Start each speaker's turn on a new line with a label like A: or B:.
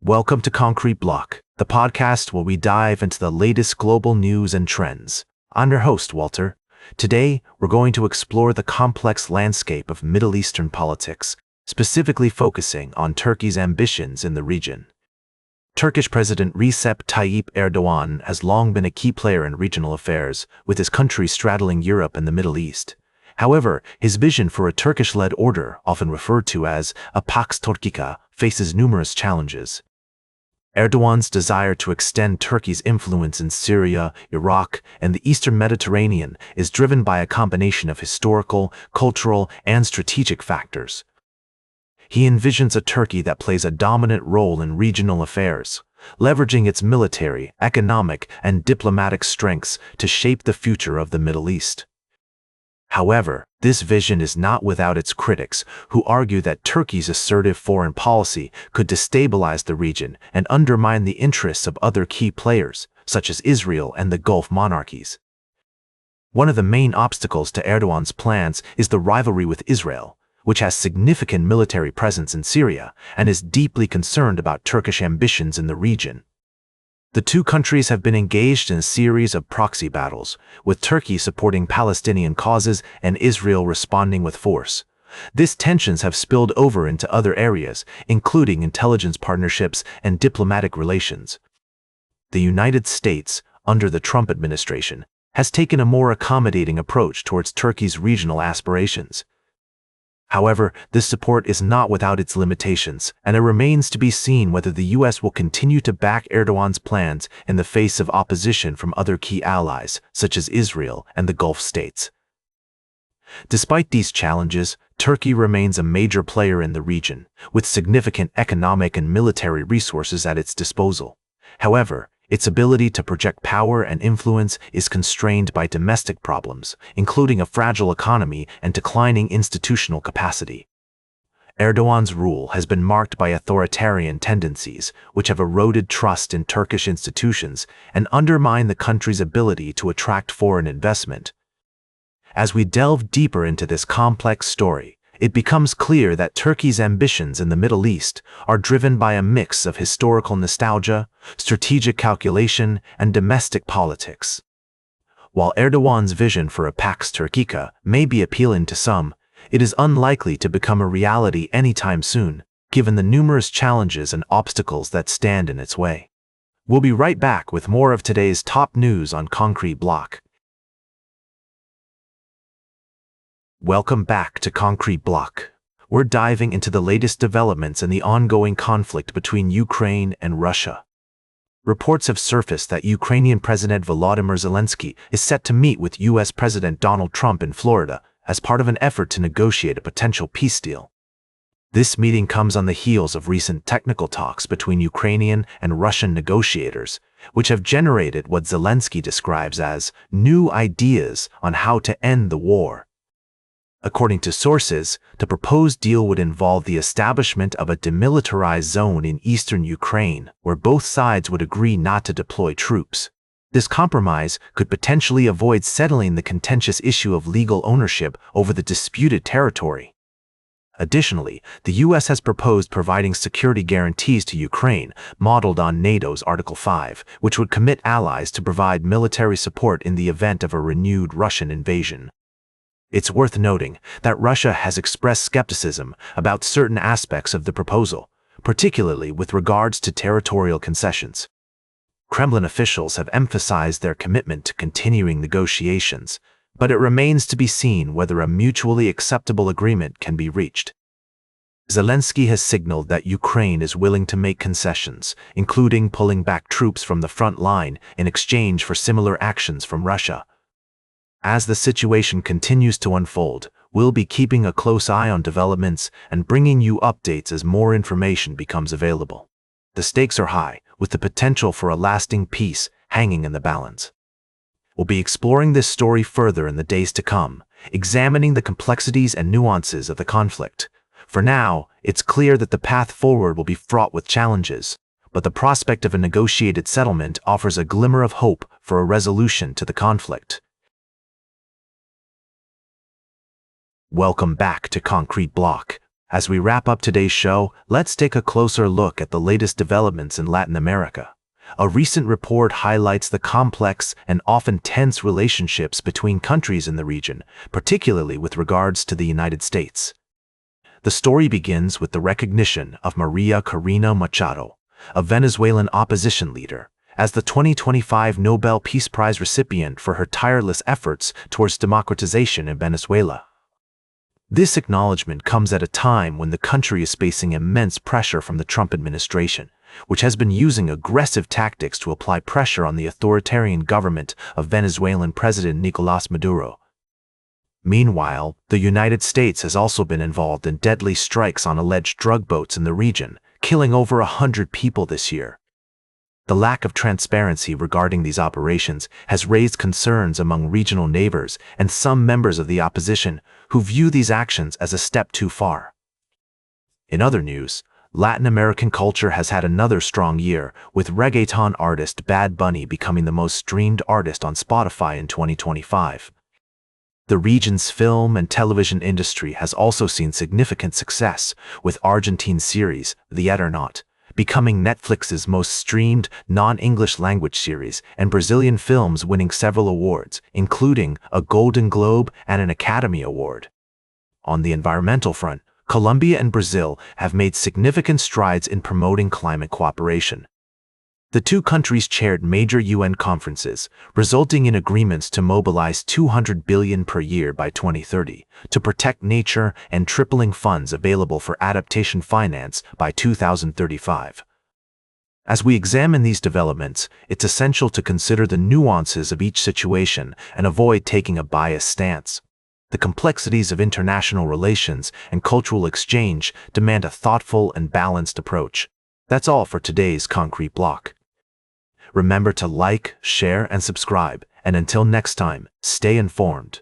A: Welcome to Concrete Block, the podcast where we dive into the latest global news and trends. I'm your host, Walter. Today, we're going to explore the complex landscape of Middle Eastern politics, specifically focusing on Turkey's ambitions in the region. Turkish President Recep Tayyip Erdogan has long been a key player in regional affairs, with his country straddling Europe and the Middle East. However, his vision for a Turkish-led order, often referred to as a Pax Turkica, faces numerous challenges. Erdogan's desire to extend Turkey's influence in Syria, Iraq, and the Eastern Mediterranean is driven by a combination of historical, cultural, and strategic factors. He envisions a Turkey that plays a dominant role in regional affairs, leveraging its military, economic, and diplomatic strengths to shape the future of the Middle East. However, this vision is not without its critics, who argue that Turkey's assertive foreign policy could destabilize the region and undermine the interests of other key players, such as Israel and the Gulf monarchies. One of the main obstacles to Erdogan's plans is the rivalry with Israel, which has significant military presence in Syria and is deeply concerned about Turkish ambitions in the region. The two countries have been engaged in a series of proxy battles, with Turkey supporting Palestinian causes and Israel responding with force. These tensions have spilled over into other areas, including intelligence partnerships and diplomatic relations. The United States, under the Trump administration, has taken a more accommodating approach towards Turkey's regional aspirations. However, this support is not without its limitations, and it remains to be seen whether the U.S. will continue to back Erdogan's plans in the face of opposition from other key allies, such as Israel and the Gulf states. Despite these challenges, Turkey remains a major player in the region, with significant economic and military resources at its disposal. However, its ability to project power and influence is constrained by domestic problems, including a fragile economy and declining institutional capacity. Erdogan's rule has been marked by authoritarian tendencies, which have eroded trust in Turkish institutions and undermine the country's ability to attract foreign investment. As we delve deeper into this complex story, it becomes clear that Turkey's ambitions in the Middle East are driven by a mix of historical nostalgia, strategic calculation, and domestic politics. While Erdogan's vision for a Pax Turkica may be appealing to some, it is unlikely to become a reality anytime soon, given the numerous challenges and obstacles that stand in its way. We'll be right back with more of today's top news on Concrete Block. Welcome back to Concrete Block. We're diving into the latest developments in the ongoing conflict between Ukraine and Russia. Reports have surfaced that Ukrainian President Volodymyr Zelensky is set to meet with U.S. President Donald Trump in Florida as part of an effort to negotiate a potential peace deal. This meeting comes on the heels of recent technical talks between Ukrainian and Russian negotiators, which have generated what Zelensky describes as new ideas on how to end the war. According to sources, the proposed deal would involve the establishment of a demilitarized zone in eastern Ukraine, where both sides would agree not to deploy troops. This compromise could potentially avoid settling the contentious issue of legal ownership over the disputed territory. Additionally, the U.S. has proposed providing security guarantees to Ukraine, modeled on NATO's Article 5, which would commit allies to provide military support in the event of a renewed Russian invasion. It's worth noting that Russia has expressed skepticism about certain aspects of the proposal, particularly with regards to territorial concessions. Kremlin officials have emphasized their commitment to continuing negotiations, but it remains to be seen whether a mutually acceptable agreement can be reached. Zelensky has signaled that Ukraine is willing to make concessions, including pulling back troops from the front line in exchange for similar actions from Russia. As the situation continues to unfold, we'll be keeping a close eye on developments and bringing you updates as more information becomes available. The stakes are high, with the potential for a lasting peace hanging in the balance. We'll be exploring this story further in the days to come, examining the complexities and nuances of the conflict. For now, it's clear that the path forward will be fraught with challenges, but the prospect of a negotiated settlement offers a glimmer of hope for a resolution to the conflict. Welcome back to Concrete Block. As we wrap up today's show, let's take a closer look at the latest developments in Latin America. A recent report highlights the complex and often tense relationships between countries in the region, particularly with regards to the United States. The story begins with the recognition of Maria Corina Machado, a Venezuelan opposition leader, as the 2025 Nobel Peace Prize recipient for her tireless efforts towards democratization in Venezuela. This acknowledgement comes at a time when the country is facing immense pressure from the Trump administration, which has been using aggressive tactics to apply pressure on the authoritarian government of Venezuelan President Nicolás Maduro. Meanwhile, the United States has also been involved in deadly strikes on alleged drug boats in the region, killing over 100 people this year. The lack of transparency regarding these operations has raised concerns among regional neighbors and some members of the opposition who view these actions as a step too far. In other news, Latin American culture has had another strong year, with reggaeton artist Bad Bunny becoming the most streamed artist on Spotify in 2025. The region's film and television industry has also seen significant success, with Argentine series The Eternaut becoming Netflix's most streamed non-English language series, and Brazilian films winning several awards, including a Golden Globe and an Academy Award. On the environmental front, Colombia and Brazil have made significant strides in promoting climate cooperation. The two countries chaired major UN conferences, resulting in agreements to mobilize $200 billion per year by 2030 to protect nature and tripling funds available for adaptation finance by 2035. As we examine these developments, it's essential to consider the nuances of each situation and avoid taking a biased stance. The complexities of international relations and cultural exchange demand a thoughtful and balanced approach. That's all for today's Concrete Block. Remember to like, share, and subscribe, and until next time, stay informed.